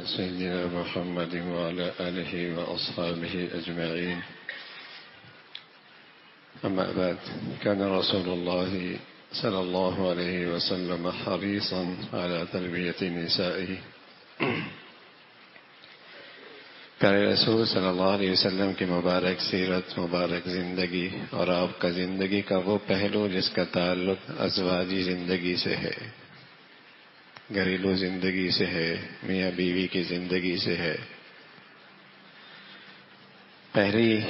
سيدنا محمد وعلى آله وأصحابه أجمعين. أما بعد، كان رسول الله صلى الله عليه وسلم حريصا على تربية نسائه. پیارے رسول صلی اللہ علیہ وسلم کی مبارک سیرت، مبارک زندگی اور آپ کا زندگی کا وہ پہلو جس کا تعلق ازواجی زندگی سے ہے، گھریلو زندگی سے ہے، میاں بیوی کی زندگی سے ہے. پہلی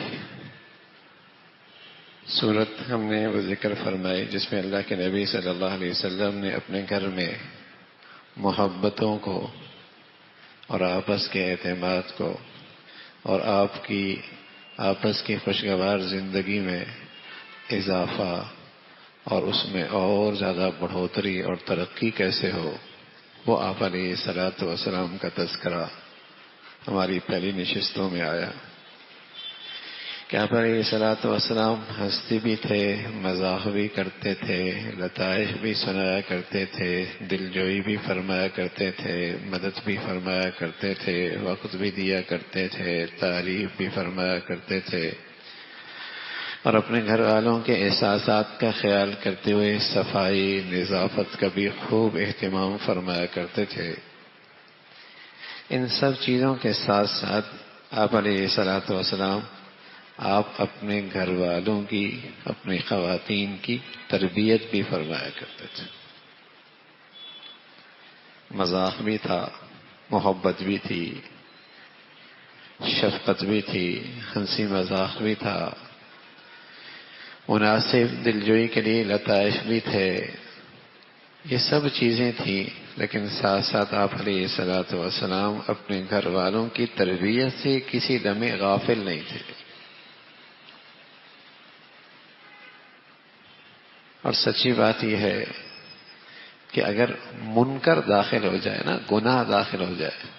صورت ہم نے وہ ذکر فرمائی جس میں اللہ کے نبی صلی اللہ علیہ وسلم نے اپنے گھر میں محبتوں کو اور آپس کے اعتماد کو اور آپ کی آپس کی خوشگوار زندگی میں اضافہ اور اس میں اور زیادہ بڑھوتری اور ترقی کیسے ہو، وہ آپ علیہ الصلوۃ والسلام کا تذکرہ ہماری پہلی نشستوں میں آیا کہ آپ علیہ الصلوۃ والسلام ہنستے بھی تھے، مزاح بھی کرتے تھے، لطائف بھی سنایا کرتے تھے، دل جوئی بھی فرمایا کرتے تھے، مدد بھی فرمایا کرتے تھے، وقت بھی دیا کرتے تھے، تعریف بھی فرمایا کرتے تھے، اور اپنے گھر والوں کے احساسات کا خیال کرتے ہوئے صفائی نظافت کا بھی خوب اہتمام فرمایا کرتے تھے. ان سب چیزوں کے ساتھ ساتھ آپ علیہ الصلوۃ والسلام آپ اپنے گھر والوں کی، اپنی خواتین کی تربیت بھی فرمایا کرتے تھے. مذاق بھی تھا، محبت بھی تھی، شفقت بھی تھی، ہنسی مذاق بھی تھا، مناسب دلجوئی کے لیے لطائف بھی تھے. یہ سب چیزیں تھیں، لیکن ساتھ ساتھ آپ علیہ الصلوۃ والسلام اپنے گھر والوں کی تربیت سے کسی لمحے غافل نہیں تھے. اور سچی بات یہ ہے کہ اگر منکر داخل ہو جائے نا، گناہ داخل ہو جائے،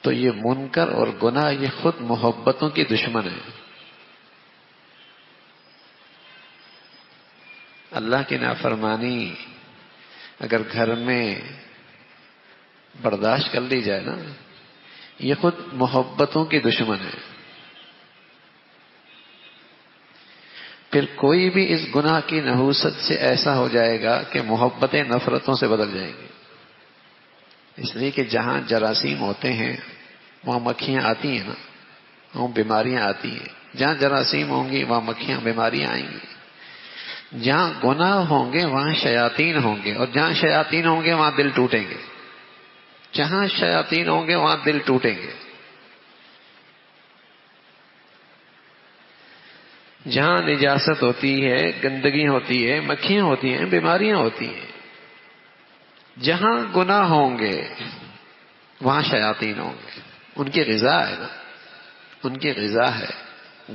تو یہ منکر اور گناہ یہ خود محبتوں کی دشمن ہے. اللہ کی نافرمانی اگر گھر میں برداشت کر لی جائے نا، یہ خود محبتوں کی دشمن ہے. پھر کوئی بھی اس گناہ کی نحوست سے ایسا ہو جائے گا کہ محبتیں نفرتوں سے بدل جائیں گی. اس لیے کہ جہاں جراثیم ہوتے ہیں وہاں مکھیاں آتی ہیں نا، وہاں بیماریاں آتی ہیں. جہاں جراثیم ہوں گی وہاں مکھیاں، بیماریاں آئیں گی. جہاں گناہ ہوں گے وہاں شیاطین ہوں گے، اور جہاں شیاطین ہوں گے وہاں دل ٹوٹیں گے. جہاں شیاطین ہوں گے وہاں دل ٹوٹیں گے. جہاں نجاست ہوتی ہے، گندگی ہوتی ہے، مکھیاں ہوتی ہیں، بیماریاں ہوتی ہیں. جہاں گناہ ہوں گے وہاں شیاطین ہوں گے. ان کی غذا ہے نا، ان کی غذا ہے.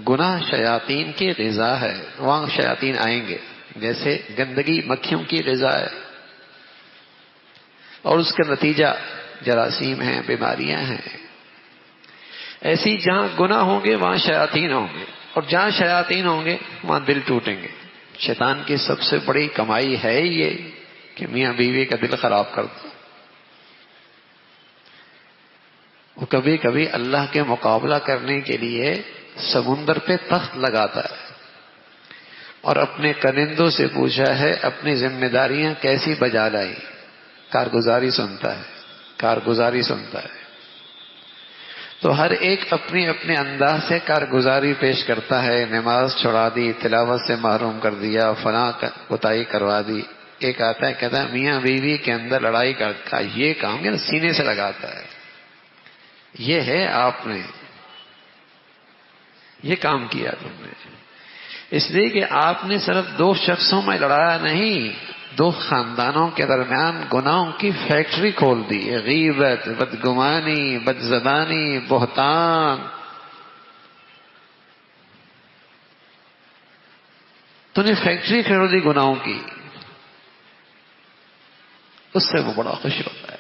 گناہ شیاطین کی غذا ہے، وہاں شیاطین آئیں گے. جیسے گندگی مکھیوں کی غذا ہے، اور اس کا نتیجہ جراثیم ہیں، بیماریاں ہیں. ایسی جہاں گناہ ہوں گے وہاں شیاطین ہوں گے، اور جہاں شیاطین ہوں گے وہاں دل ٹوٹیں گے. شیطان کی سب سے بڑی کمائی ہے یہ کہ میاں بیوی کا دل خراب کر دو. وہ کبھی کبھی اللہ کے مقابلہ کرنے کے لیے سمندر پہ تخت لگاتا ہے اور اپنے کنندوں سے پوچھا ہے اپنی ذمہ داریاں کیسی بجا لائی. کارگزاری سنتا ہے، کارگزاری سنتا ہے. تو ہر ایک اپنی اپنے انداز سے کارگزاری پیش کرتا ہے. نماز چھڑا دی، تلاوت سے محروم کر دیا، فلاں کوتاہی کروا دی. ایک آتا ہے کہتا ہے میاں بیوی کے اندر لڑائی کا یہ کام ہے، سینے سے لگاتا ہے. یہ ہے آپ نے یہ کام کیا تم نے، اس لیے کہ آپ نے صرف دو شخصوں میں لڑایا نہیں، دو خاندانوں کے درمیان گناہوں کی فیکٹری کھول دی. غیبت، بدگمانی، بدزبانی، بہتان. تو نے فیکٹری کھول دی گناہوں کی. اس سے وہ بڑا خوش ہوتا ہے.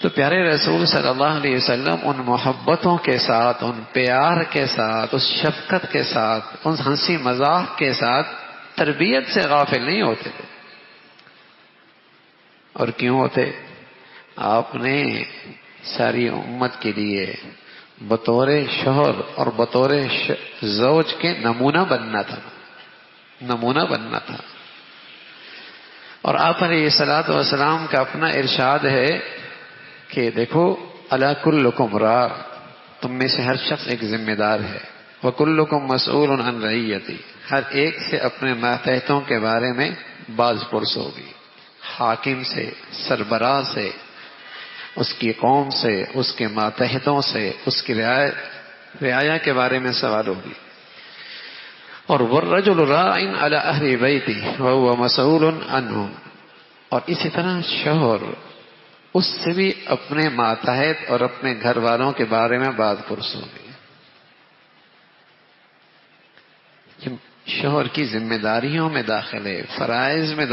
تو پیارے رسول صلی اللہ علیہ وسلم ان محبتوں کے ساتھ، ان پیار کے ساتھ، اس شفقت کے ساتھ، ان ہنسی مذاق کے ساتھ تربیت سے غافل نہیں ہوتے تھے. اور کیوں ہوتے؟ آپ نے ساری امت کے لیے بطور شوہر اور بطور زوج کے نمونہ بننا تھا. اور آپ علیہ الصلوۃ والسلام کا اپنا ارشاد ہے کہ دیکھو الا کلکم راع، تم میں سے ہر شخص ایک ذمہ دار ہے. وکلکم مسئول عن رعیتی، ہر ایک سے اپنے ماتحتوں کے بارے میں باز پرس ہوگی. حاکم سے، سربراہ سے، اس کی قوم سے، اس کے ماتحتوں سے، اس کی رعایا کے بارے میں سوال ہوگی. اور والرجل راع علی اہل بیتہ وہو مسئول عنہم، اور اسی طرح شوہر اس سے بھی اپنے ماتحت اور اپنے گھر والوں کے بارے میں بات پرس ہوگی. شوہر کی ذمہ داریوں میں داخل ہے، فرائض میں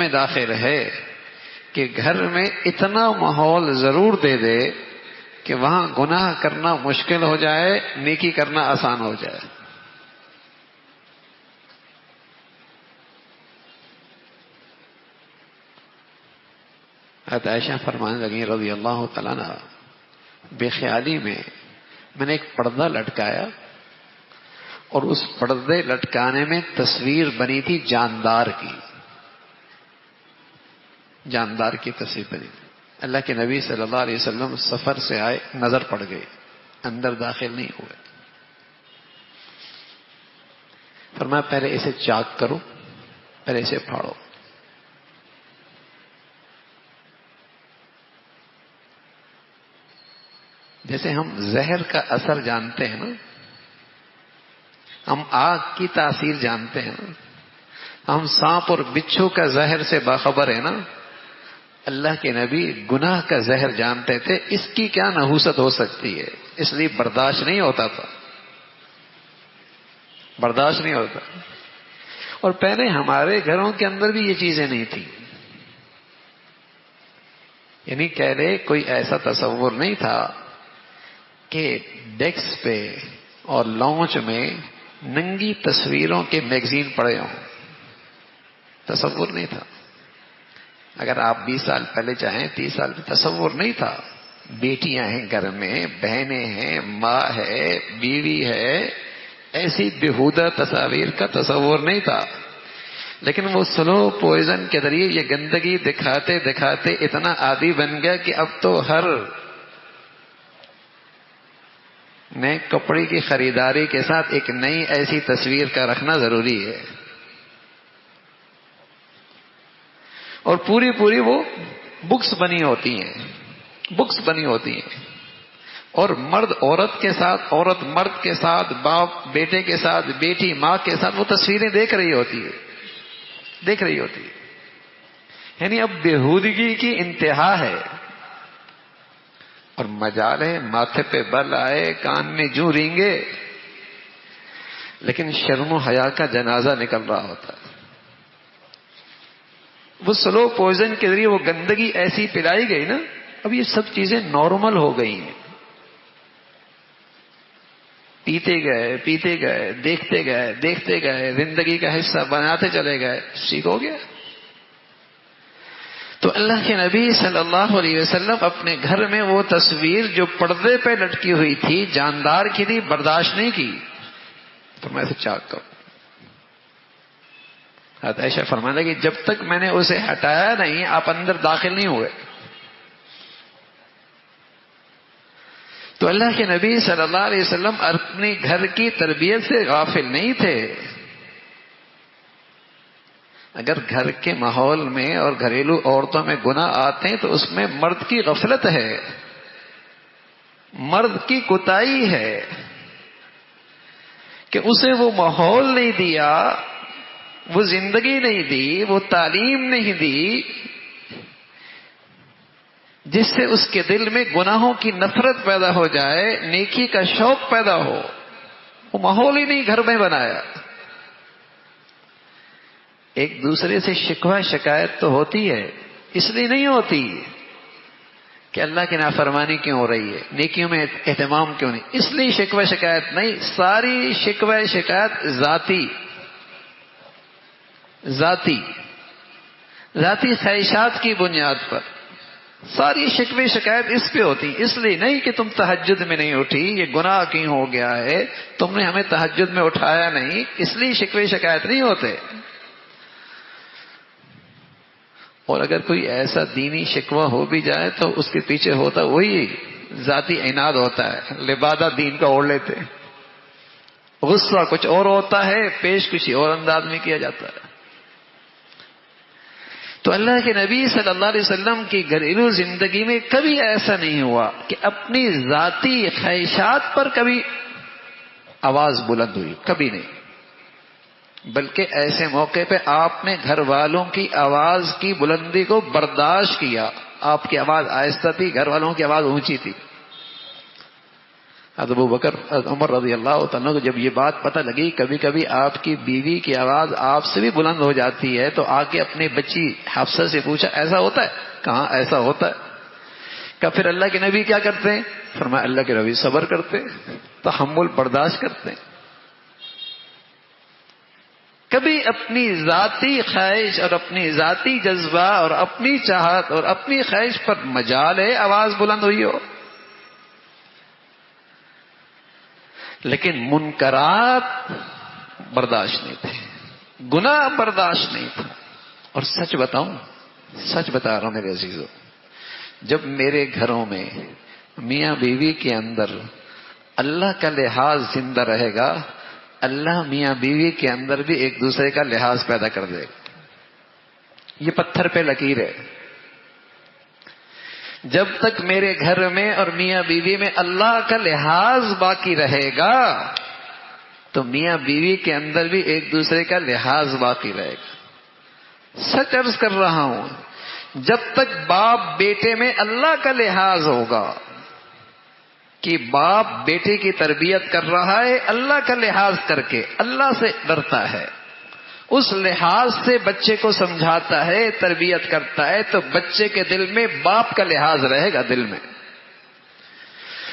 داخل ہے کہ گھر میں اتنا ماحول ضرور دے دے کہ وہاں گناہ کرنا مشکل ہو جائے، نیکی کرنا آسان ہو جائے. حضرت عائشہ فرمانے لگی رضی اللہ تعالیٰ عنہ، بے خیالی میں نے ایک پردہ لٹکایا اور اس پردے لٹکانے میں تصویر بنی تھی جاندار کی تصویر بنی تھی. اللہ کے نبی صلی اللہ علیہ وسلم سفر سے آئے، نظر پڑ گئی، اندر داخل نہیں ہوئے. فرمایا پہلے اسے چاک کرو، پہلے اسے پھاڑو. جیسے ہم زہر کا اثر جانتے ہیں نا، ہم آگ کی تاثیر جانتے ہیں نا، ہم سانپ اور بچھو کا زہر سے باخبر ہیں نا، اللہ کے نبی گناہ کا زہر جانتے تھے. اس کی کیا نحوست ہو سکتی ہے، اس لیے برداشت نہیں ہوتا تھا. اور پہلے ہمارے گھروں کے اندر بھی یہ چیزیں نہیں تھیں. یعنی کہہ لے کوئی ایسا تصور نہیں تھا کہ ڈیسک پہ اور لانچ میں ننگی تصویروں کے میگزین پڑے ہوں. تصور نہیں تھا. اگر آپ 20 سال پہلے چاہیں، 30 سال پہلے تصور نہیں تھا. بیٹیاں ہیں گھر میں، بہنیں ہیں، ماں ہے، بیوی ہے، ایسی بےہودہ تصاویر کا تصور نہیں تھا. لیکن وہ سلو پوائزن کے ذریعے یہ گندگی دکھاتے دکھاتے اتنا عادی بن گیا کہ اب تو ہر نئے کپڑے کی خریداری کے ساتھ ایک نئی ایسی تصویر کا رکھنا ضروری ہے. اور پوری وہ بکس بنی ہوتی ہیں. اور مرد عورت کے ساتھ، عورت مرد کے ساتھ، باپ بیٹے کے ساتھ، بیٹی ماں کے ساتھ وہ تصویریں دیکھ رہی ہوتی ہے. یعنی اب بےہودگی کی انتہا ہے. اور مجال ہے ماتھے پہ بل آئے، کان میں جوں رینگے، لیکن شرم و حیا کا جنازہ نکل رہا ہوتا ہے. وہ سلو پوائزن کے ذریعے وہ گندگی ایسی پلائی گئی نا، اب یہ سب چیزیں نارمل ہو گئی ہیں. پیتے گئے، دیکھتے گئے، زندگی کا حصہ بناتے چلے گئے، ٹھیک ہو گیا. تو اللہ کے نبی صلی اللہ علیہ وسلم اپنے گھر میں وہ تصویر جو پردے پہ لٹکی ہوئی تھی، جاندار کی تھی، برداشت نہیں کی. تو میں اسے چاک کروں. حضرت عائشہ فرمانے لگی جب تک میں نے اسے ہٹایا نہیں، آپ اندر داخل نہیں ہوئے. تو اللہ کے نبی صلی اللہ علیہ وسلم اپنے گھر کی تربیت سے غافل نہیں تھے. اگر گھر کے ماحول میں اور گھریلو عورتوں میں گناہ آتے ہیں تو اس میں مرد کی غفلت ہے، مرد کی کوتاہی ہے کہ اسے وہ ماحول نہیں دیا، وہ زندگی نہیں دی، وہ تعلیم نہیں دی جس سے اس کے دل میں گناہوں کی نفرت پیدا ہو جائے، نیکی کا شوق پیدا ہو. وہ ماحول ہی نہیں گھر میں بنایا. ایک دوسرے سے شکوہ شکایت تو ہوتی ہے، اس لیے نہیں ہوتی کہ اللہ کی نافرمانی کیوں ہو رہی ہے، نیکیوں میں اہتمام کیوں نہیں، اس لیے شکوہ شکایت نہیں. ساری شکوہ شکایت ذاتی. ذاتی خواہشات کی بنیاد پر ساری شکوے شکایت اس پہ ہوتی، اس لیے نہیں کہ تم تہجد میں نہیں اٹھی، یہ گناہ کیوں ہو گیا ہے، تم نے ہمیں تہجد میں اٹھایا نہیں، اس لیے شکوے شکایت نہیں ہوتے۔ اور اگر کوئی ایسا دینی شکوہ ہو بھی جائے تو اس کے پیچھے ہوتا وہی ذاتی عناد ہوتا ہے، لبادہ دین کا اوڑھ لیتے، غصہ کچھ اور ہوتا ہے، پیش کسی اور انداز میں کیا جاتا ہے۔ تو اللہ کے نبی صلی اللہ علیہ وسلم کی گھریلو زندگی میں کبھی ایسا نہیں ہوا کہ اپنی ذاتی خواہشات پر کبھی آواز بلند ہوئی، کبھی نہیں، بلکہ ایسے موقع پہ آپ نے گھر والوں کی آواز کی بلندی کو برداشت کیا۔ آپ کی آواز آہستہ تھی، گھر والوں کی آواز اونچی تھی۔ ابو بکر عمر رضی اللہ تعالیٰ کو جب یہ بات پتہ لگی کبھی کبھی آپ کی بیوی کی آواز آپ سے بھی بلند ہو جاتی ہے، تو آ کے اپنی بچی حفصہ سے پوچھا ایسا ہوتا ہے؟ کہاں ایسا ہوتا ہے؟ کہ پھر اللہ کے نبی کیا کرتے ہیں؟ فرمایا اللہ کے نبی صبر کرتے، تحمل برداشت کرتے ہیں۔ کبھی اپنی ذاتی خواہش اور اپنی ذاتی جذبہ اور اپنی چاہت اور اپنی خواہش پر مجال ہے آواز بلند ہوئی ہو، لیکن منکرات برداشت نہیں تھے، گناہ برداشت نہیں تھا۔ اور سچ بتاؤں، سچ بتا رہا ہوں میرے عزیزوں، جب میرے گھروں میں میاں بیوی کے اندر اللہ کا لحاظ زندہ رہے گا، اللہ میاں بیوی کے اندر بھی ایک دوسرے کا لحاظ پیدا کر دے گا۔ یہ پتھر پہ لکیر ہے۔ جب تک میرے گھر میں اور میاں بیوی میں اللہ کا لحاظ باقی رہے گا تو میاں بیوی کے اندر بھی ایک دوسرے کا لحاظ باقی رہے گا۔ سچ عرض کر رہا ہوں، جب تک باپ بیٹے میں اللہ کا لحاظ ہوگا کہ باپ بیٹے کی تربیت کر رہا ہے اللہ کا لحاظ کر کے، اللہ سے ڈرتا ہے، اس لحاظ سے بچے کو سمجھاتا ہے، تربیت کرتا ہے، تو بچے کے دل میں باپ کا لحاظ رہے گا دل میں۔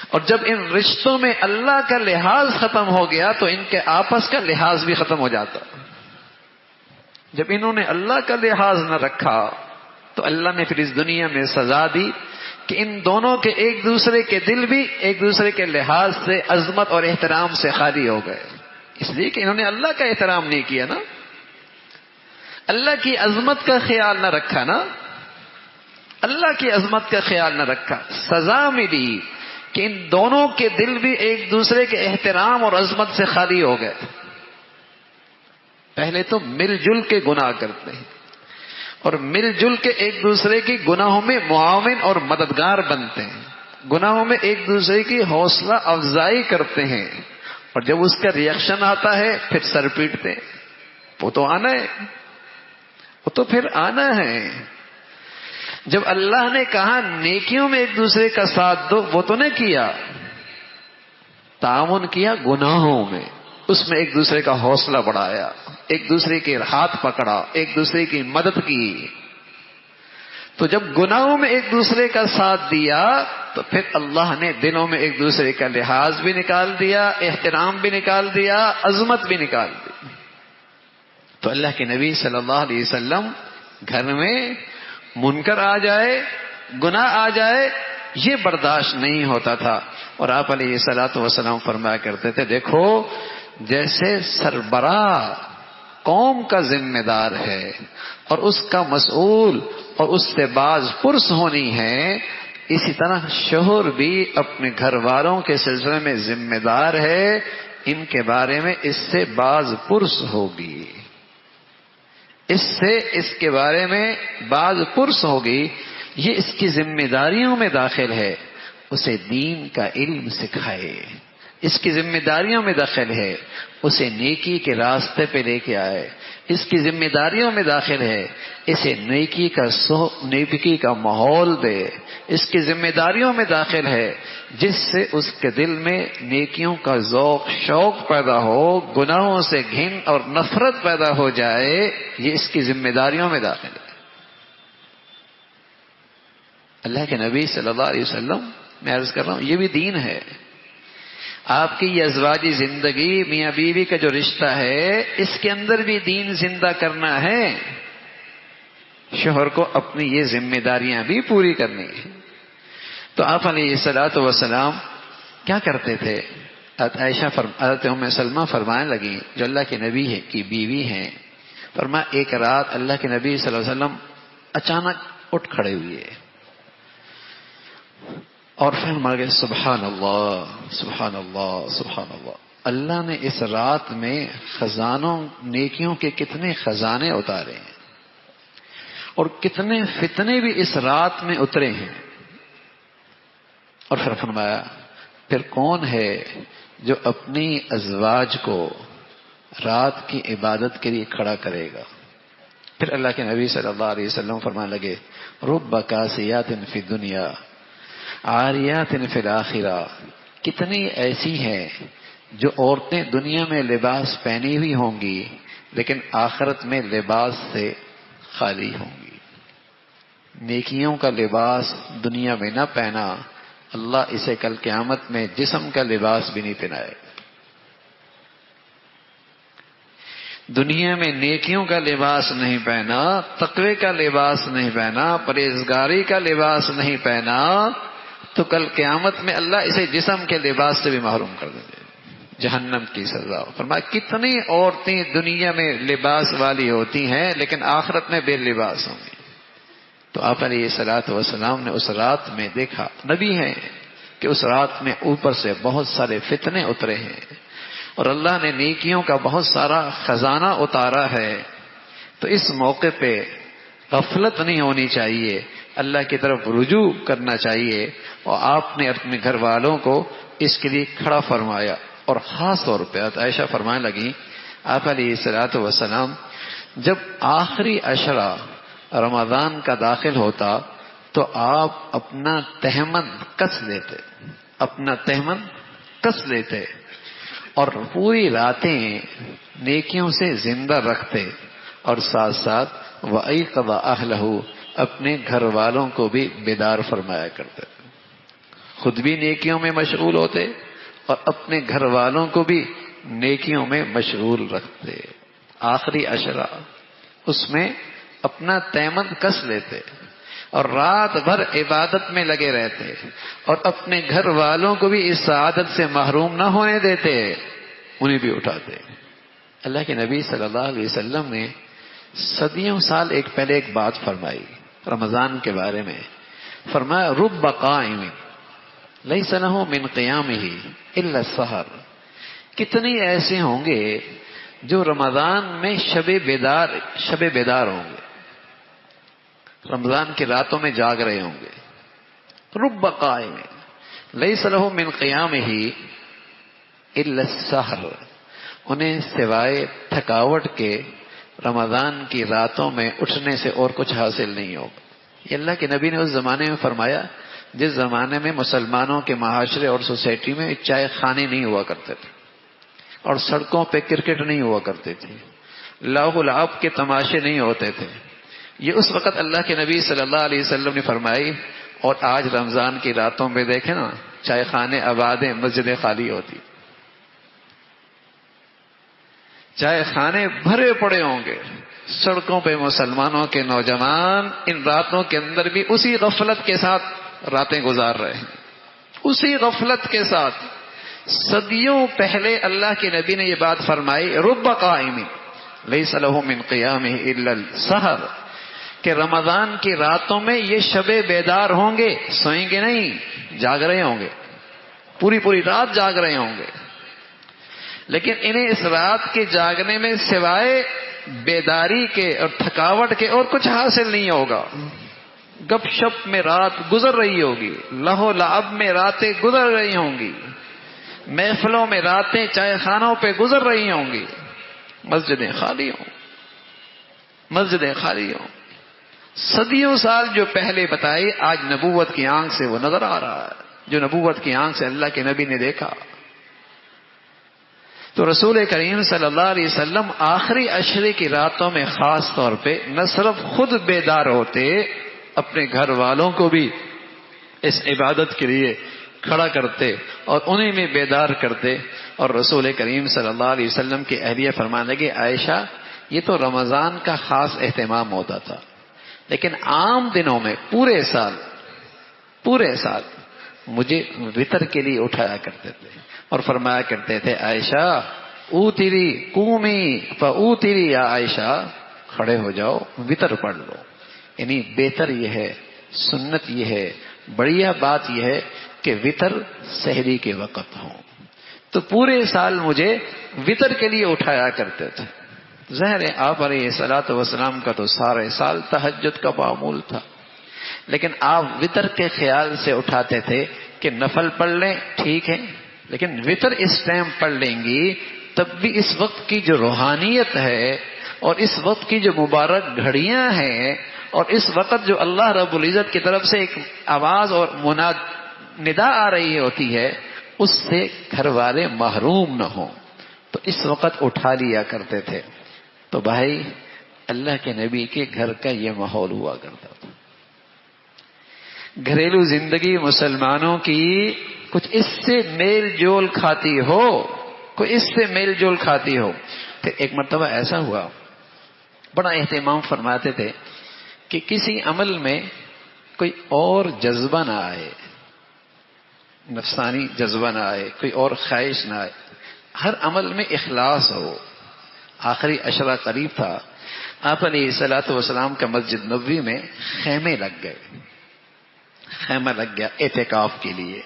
اور جب ان رشتوں میں اللہ کا لحاظ ختم ہو گیا تو ان کے آپس کا لحاظ بھی ختم ہو جاتا۔ جب انہوں نے اللہ کا لحاظ نہ رکھا تو اللہ نے پھر اس دنیا میں سزا دی کہ ان دونوں کے ایک دوسرے کے دل بھی ایک دوسرے کے لحاظ سے، عظمت اور احترام سے خالی ہو گئے، اس لیے کہ انہوں نے اللہ کا احترام نہیں کیا نا، اللہ کی عظمت کا خیال نہ رکھا نا، اللہ کی عظمت کا خیال نہ رکھا۔ سزا ملی کہ ان دونوں کے دل بھی ایک دوسرے کے احترام اور عظمت سے خالی ہو گئے۔ پہلے تو مل جل کے گناہ کرتے ہیں اور مل جل کے ایک دوسرے کی گناہوں میں معاون اور مددگار بنتے ہیں، گناہوں میں ایک دوسرے کی حوصلہ افزائی کرتے ہیں، اور جب اس کا ریئیکشن آتا ہے پھر سر پیٹتے ہیں۔ وہ تو آنا ہے، وہ تو پھر آنا ہے۔ جب اللہ نے کہا نیکیوں میں ایک دوسرے کا ساتھ دو، وہ تو نے کیا، تعاون کیا گناہوں میں، اس میں ایک دوسرے کا حوصلہ بڑھایا، ایک دوسرے کے ہاتھ پکڑا، ایک دوسرے کی مدد کی۔ تو جب گناہوں میں ایک دوسرے کا ساتھ دیا تو پھر اللہ نے دلوں میں ایک دوسرے کا لحاظ بھی نکال دیا، احترام بھی نکال دیا، عظمت بھی نکال دی۔ تو اللہ کے نبی صلی اللہ علیہ وسلم گھر میں منکر آ جائے، گناہ آ جائے، یہ برداشت نہیں ہوتا تھا۔ اور آپ علیہ الصلوۃ والسلام فرمایا کرتے تھے، دیکھو جیسے سربراہ قوم کا ذمہ دار ہے اور اس کا مسئول اور اس سے باز پرس ہونی ہے، اسی طرح شوہر بھی اپنے گھر والوں کے سلسلے میں ذمہ دار ہے، ان کے بارے میں اس سے باز پرس ہوگی، اس کے بارے میں باز پرس ہوگی، یہ اس کی ذمہ داریوں میں داخل ہے، اسے دین کا علم سکھائے، اس کی ذمہ داریوں میں داخل ہے، اسے نیکی کے راستے پہ لے کے آئے، اس کی ذمہ داریوں میں داخل ہے، اسے نیکی کا ماحول دے، اس کی ذمہ داریوں میں داخل ہے، جس سے اس کے دل میں نیکیوں کا ذوق شوق پیدا ہو، گناہوں سے گھن اور نفرت پیدا ہو جائے، یہ اس کی ذمہ داریوں میں داخل ہے۔ اللہ کے نبی صلی اللہ علیہ وسلم، میں عرض کر رہا ہوں یہ بھی دین ہے۔ آپ کی یہ ازواجی زندگی، میاں بیوی کا جو رشتہ ہے، اس کے اندر بھی دین زندہ کرنا ہے۔ شوہر کو اپنی یہ ذمہ داریاں بھی پوری کرنی ہیں۔ تو آپ علیہ الصلوۃ والسلام کیا کرتے تھے؟ عائشہ حضرت ام سلمہ فرمانے لگی جو اللہ کے نبی کی بیوی ہیں، فرمایا ایک رات اللہ کے نبی صلی اللہ علیہ وسلم اچانک اٹھ کھڑے ہوئے اور فرما گئے سبحان اللہ سبحان اللہ سبحان اللہ، اللہ نے اس رات میں خزانوں نیکیوں کے کتنے خزانے اتارے ہیں اور کتنے فتنے بھی اس رات میں اترے ہیں۔ اور پھر فرمایا پھر کون ہے جو اپنی ازواج کو رات کی عبادت کے لیے کھڑا کرے گا؟ پھر اللہ کے نبی صلی اللہ علیہ وسلم فرمانے لگے رب کاسیات فی الدنیا عاریات فی الآخرہ، کتنی ایسی ہیں جو عورتیں دنیا میں لباس پہنی ہوئی ہوں گی لیکن آخرت میں لباس سے خالی ہوں گی۔ نیکیوں کا لباس دنیا میں نہ پہنا، اللہ اسے کل قیامت میں جسم کا لباس بھی نہیں پہنائے۔ دنیا میں نیکیوں کا لباس نہیں پہنا، تقوی کا لباس نہیں پہنا، پرہیزگاری کا لباس نہیں پہنا، تو کل قیامت میں اللہ اسے جسم کے لباس سے بھی محروم کر دیں گے، جہنم کی سزا۔ فرمایا کتنی عورتیں دنیا میں لباس والی ہوتی ہیں لیکن آخرت میں بے لباس ہوں گی۔ تو آپ علیہ الصلوۃ والسلام نے اس رات میں دیکھا، نبی ہیں، کہ اس رات میں اوپر سے بہت سارے فتنے اترے ہیں اور اللہ نے نیکیوں کا بہت سارا خزانہ اتارا ہے۔ تو اس موقع پہ غفلت نہیں ہونی چاہیے، اللہ کی طرف رجوع کرنا چاہیے، اور آپ نے اپنے گھر والوں کو اس کے لیے کھڑا فرمایا۔ اور خاص طور پہ عائشہ فرمانے لگی آپ علیہ الصلوۃ والسلام جب آخری عشرہ رمضان کا داخل ہوتا تو آپ اپنا تہمن کس لیتے، اپنا تہمن کس لیتے اور پوری راتیں نیکیوں سے زندہ رکھتے، اور ساتھ ساتھ وَأَيْقَظَ أَهْلَهُ اپنے گھر والوں کو بھی بیدار فرمایا کرتے، خود بھی نیکیوں میں مشغول ہوتے اور اپنے گھر والوں کو بھی نیکیوں میں مشغول رکھتے۔ آخری عشرہ اس میں اپنا تیمن کس لیتے اور رات بھر عبادت میں لگے رہتے اور اپنے گھر والوں کو بھی اس سعادت سے محروم نہ ہونے دیتے، انہیں بھی اٹھاتے۔ اللہ کے نبی صلی اللہ علیہ وسلم نے صدیوں سال پہلے ایک بات فرمائی رمضان کے بارے میں، فرمایا رب قائم لیس لہ من قیامہ الا السحر، کتنے ایسے ہوں گے جو رمضان میں شب بیدار ہوں گے، رمضان کی راتوں میں جاگ رہے ہوں گے۔ رب قائم لیس لہ من قیامہ الا السحر، انہیں سوائے تھکاوٹ کے رمضان کی راتوں میں اٹھنے سے اور کچھ حاصل نہیں ہوگا۔ یہ اللہ کے نبی نے اس زمانے میں فرمایا جس زمانے میں مسلمانوں کے معاشرے اور سوسائٹی میں چائے خانے نہیں ہوا کرتے تھے اور سڑکوں پہ کرکٹ نہیں ہوا کرتے تھے، لاہو لعب کے تماشے نہیں ہوتے تھے۔ یہ اس وقت اللہ کے نبی صلی اللہ علیہ وسلم نے فرمائی، اور آج رمضان کی راتوں میں دیکھیں نا چائے خانے آباد ہیں، مسجدیں خالی ہوتی، چائے خانے بھرے پڑے ہوں گے، سڑکوں پہ مسلمانوں کے نوجوان ان راتوں کے اندر بھی اسی غفلت کے ساتھ راتیں گزار رہے ہیں، اسی غفلت کے ساتھ۔ صدیوں پہلے اللہ کے نبی نے یہ بات فرمائی رب قائم لیس لہ من قیامہ الا السحر، کہ رمضان کی راتوں میں یہ شب بیدار ہوں گے، سوئیں گے نہیں، جاگ رہے ہوں گے، پوری پوری رات جاگ رہے ہوں گے، لیکن انہیں اس رات کے جاگنے میں سوائے بیداری کے اور تھکاوٹ کے اور کچھ حاصل نہیں ہوگا۔ گپ شپ میں رات گزر رہی ہوگی، لہو لعب میں راتیں گزر رہی ہوں گی، محفلوں میں راتیں چائے خانوں پہ گزر رہی ہوں گی، مسجدیں خالی ہوں، مسجدیں خالی ہوں۔ صدیوں سال جو پہلے بتائی آج نبوت کی آنکھ سے وہ نظر آ رہا ہے، جو نبوت کی آنکھ سے اللہ کے نبی نے دیکھا۔ تو رسول کریم صلی اللہ علیہ وسلم آخری عشرے کی راتوں میں خاص طور پہ نہ صرف خود بیدار ہوتے، اپنے گھر والوں کو بھی اس عبادت کے لیے کھڑا کرتے اور انہیں بھی بیدار کرتے۔ اور رسول کریم صلی اللہ علیہ وسلم کی اہلیہ فرمانے لگے عائشہ یہ تو رمضان کا خاص اہتمام ہوتا تھا، لیکن عام دنوں میں پورے سال مجھے وتر کے لیے اٹھایا کرتے تھے اور فرمایا کرتے تھے عائشہ اوتری قومی فاوتری یا عائشہ، کھڑے ہو جاؤ وتر پڑھ لو. یعنی بہتر یہ ہے، سنت یہ ہے، بڑھیا بات یہ ہے کہ وتر سحری کے وقت ہو. تو پورے سال مجھے وتر کے لیے اٹھایا کرتے تھے. ظاہر ہے آپ علیہ الصلوۃ والسلام کا تو سارے سال تہجد کا معمول تھا، لیکن آپ وتر کے خیال سے اٹھاتے تھے کہ نفل پڑھ لیں ٹھیک ہے، لیکن وتر اس ٹائم پڑھ لیں گی تب بھی اس وقت کی جو روحانیت ہے اور اس وقت کی جو مبارک گھڑیاں ہیں اور اس وقت جو اللہ رب العزت کی طرف سے ایک آواز اور ندا آ رہی ہوتی ہے، اس سے گھر والے محروم نہ ہوں، تو اس وقت اٹھا لیا کرتے تھے. تو بھائی اللہ کے نبی کے گھر کا یہ ماحول ہوا کرتا تھا. گھریلو زندگی مسلمانوں کی کچھ اس سے میل جول کھاتی ہو، کوئی اس سے میل جول کھاتی ہو. پھر ایک مرتبہ ایسا ہوا، بڑا اہتمام فرماتے تھے کہ کسی عمل میں کوئی اور جذبہ نہ آئے، نفسانی جذبہ نہ آئے، کوئی اور خواہش نہ آئے، ہر عمل میں اخلاص ہو. آخری عشرہ قریب تھا، آپ علیہ الصلوۃ والسلام کا مسجد نبوی میں خیمے لگ گئے، خیمہ لگ گیا اعتکاف کے لیے.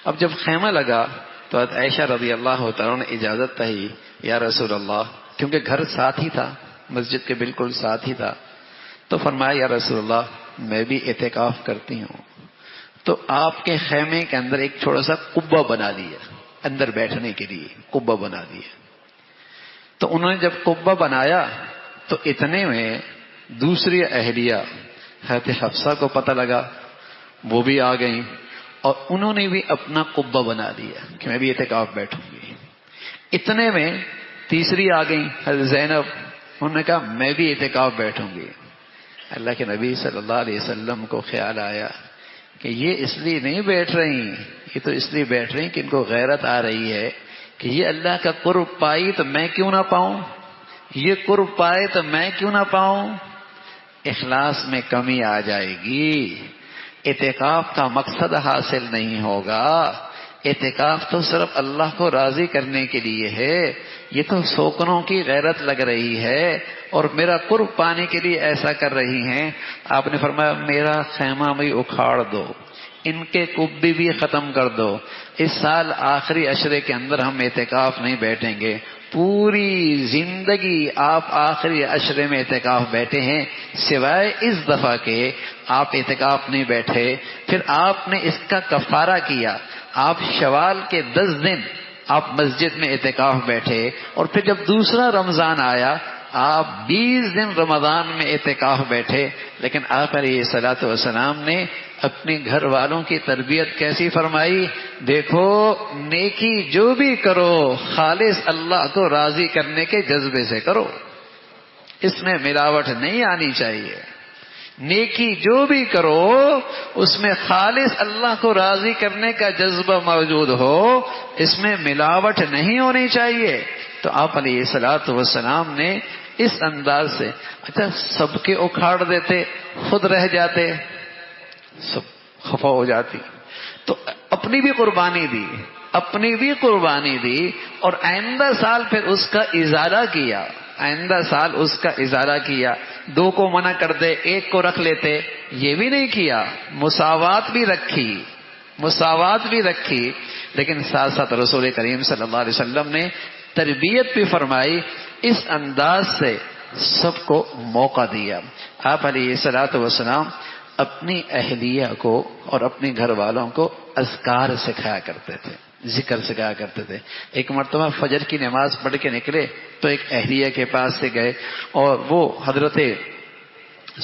اب جب خیمہ لگا تو عائشہ رضی اللہ تعالیٰ نے اجازت چاہی، یا رسول اللہ، کیونکہ گھر ساتھ ہی تھا، مسجد کے بالکل ساتھ ہی تھا. تو فرمایا یا رسول اللہ میں بھی اعتکاف کرتی ہوں، تو آپ کے خیمے کے اندر ایک چھوٹا سا قبہ بنا دیا، اندر بیٹھنے کے لیے قبہ بنا دیا. تو انہوں نے جب قبہ بنایا تو اتنے میں دوسری اہلیہ حضرت حفصہ کو پتہ لگا، وہ بھی آ گئیں اور انہوں نے بھی اپنا قبہ بنا دیا کہ میں بھی اعتکاف بیٹھوں گی. اتنے میں تیسری آ گئیں حضرت زینب، انہوں نے کہا میں بھی اعتکاف بیٹھوں گی. اللہ کے نبی صلی اللہ علیہ وسلم کو خیال آیا کہ یہ اس لیے نہیں بیٹھ رہی، یہ تو اس لیے بیٹھ رہی کہ ان کو غیرت آ رہی ہے کہ یہ اللہ کا قرب پائی تو میں کیوں نہ پاؤں، یہ قرب پائے تو میں کیوں نہ پاؤں. اخلاص میں کمی آ جائے گی، اعتکاف کا مقصد حاصل نہیں ہوگا. اعتکاف تو صرف اللہ کو راضی کرنے کے لیے ہے، یہ تو سوکنوں کی غیرت لگ رہی ہے اور میرا قرب پانے کے لیے ایسا کر رہی ہیں. آپ نے فرمایا میرا خیمہ بھی اکھاڑ دو، ان کے قبے بھی ختم کر دو، اس سال آخری عشرے کے اندر ہم اعتکاف نہیں بیٹھیں گے. پوری زندگی آپ آخری عشرے میں اعتکاف بیٹھے ہیں، سوائے اس دفعہ کے آپ اعتکاف نہیں بیٹھے. پھر آپ نے اس کا کفارہ کیا، آپ شوال کے 10 دن آپ مسجد میں اعتکاف بیٹھے، اور پھر جب دوسرا رمضان آیا آپ 20 دن رمضان میں اعتکاف بیٹھے. لیکن آپ علیہ الصلوۃ والسلام نے اپنے گھر والوں کی تربیت کیسی فرمائی؟ دیکھو نیکی جو بھی کرو خالص اللہ کو راضی کرنے کے جذبے سے کرو، اس میں ملاوٹ نہیں آنی چاہیے. نیکی جو بھی کرو اس میں خالص اللہ کو راضی کرنے کا جذبہ موجود ہو، اس میں ملاوٹ نہیں ہونی چاہیے. تو آپ علیہ الصلوۃ والسلام نے اس انداز سے، اچھا سب کے اکھاڑ دیتے خود رہ جاتے، سب خفا ہو جاتی، تو اپنی بھی قربانی دی، اپنی بھی قربانی دی، اور آئندہ سال پھر اس کا ازالہ کیا، آئندہ سال اس کا ازالہ کیا. 2 کو منع کر دے 1 کو رکھ لیتے، یہ بھی نہیں کیا، مساوات بھی رکھی، مساوات بھی رکھی. لیکن ساتھ ساتھ رسول کریم صلی اللہ علیہ وسلم نے تربیت بھی فرمائی، اس انداز سے سب کو موقع دیا. آپ علیہ الصلوۃ والسلام اپنی اہلیہ کو اور اپنے گھر والوں کو اذکار سکھایا کرتے تھے، ذکر سکھایا کرتے تھے. ایک مرتبہ فجر کی نماز پڑھ کے نکلے تو ایک اہلیہ کے پاس سے گئے اور وہ حضرت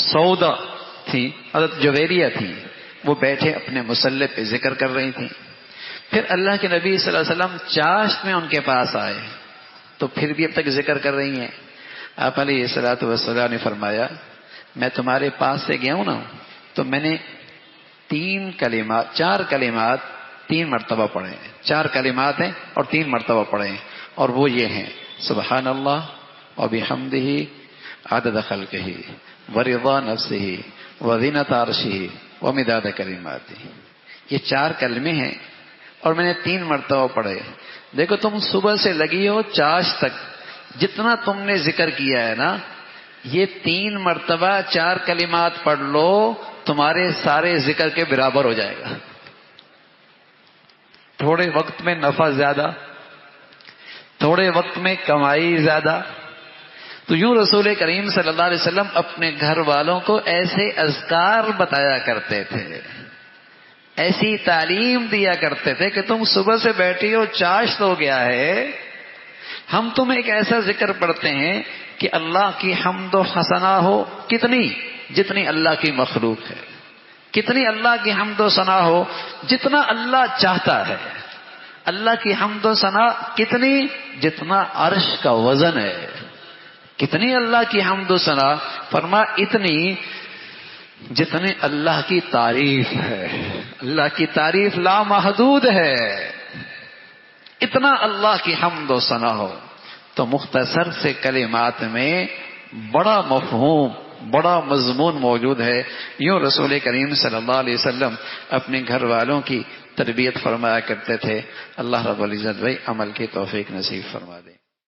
سودا تھی، حضرت جویریہ تھی، وہ بیٹھے اپنے مصلی پہ ذکر کر رہی تھیں. پھر اللہ کے نبی صلی اللہ علیہ وسلم چاشت میں ان کے پاس آئے تو پھر بھی اب تک ذکر کر رہی ہیں. آپ علیہ الصلوۃ والسلام نے فرمایا میں تمہارے پاس سے گیا ہوں نا تو میں نے 4 کلمات 3 مرتبہ پڑھے ہیں، 4 کلمات ہیں اور 3 مرتبہ پڑھے ہیں، اور وہ یہ ہیں سبحان اللہ و بحمدہ عدد خلقہ ورضا نفسہ وزینۃ عرشہ ومداد کلماتہ. یہ 4 کلمے ہیں اور میں نے 3 مرتبہ پڑھے. دیکھو تم صبح سے لگی ہو چاش تک، جتنا تم نے ذکر کیا ہے نا، یہ 3 مرتبہ 4 کلمات پڑھ لو، تمہارے سارے ذکر کے برابر ہو جائے گا. تھوڑے وقت میں نفع زیادہ، تھوڑے وقت میں کمائی زیادہ. تو یوں رسول کریم صلی اللہ علیہ وسلم اپنے گھر والوں کو ایسے اذکار بتایا کرتے تھے، ایسی تعلیم دیا کرتے تھے کہ تم صبح سے بیٹھی ہو، چاشت ہو گیا ہے، ہم تمہیں ایک ایسا ذکر پڑھتے ہیں کہ اللہ کی حمد و ثنا ہو کتنی، جتنی اللہ کی مخلوق ہے، کتنی اللہ کی حمد و ثنا ہو جتنا اللہ چاہتا ہے. اللہ کی حمد و ثنا کتنی، جتنا عرش کا وزن ہے. کتنی اللہ کی حمد و ثنا، فرما اتنی جتنے اللہ کی تعریف ہے. اللہ کی تعریف لامحدود ہے. اتنا اللہ کی حمد و ثنا ہو. تو مختصر سے کلمات میں بڑا مفہوم، بڑا مضمون موجود ہے. یوں رسول کریم صلی اللہ علیہ وسلم اپنے گھر والوں کی تربیت فرمایا کرتے تھے. اللہ رب العزت بھائی عمل کی توفیق نصیب فرما دے.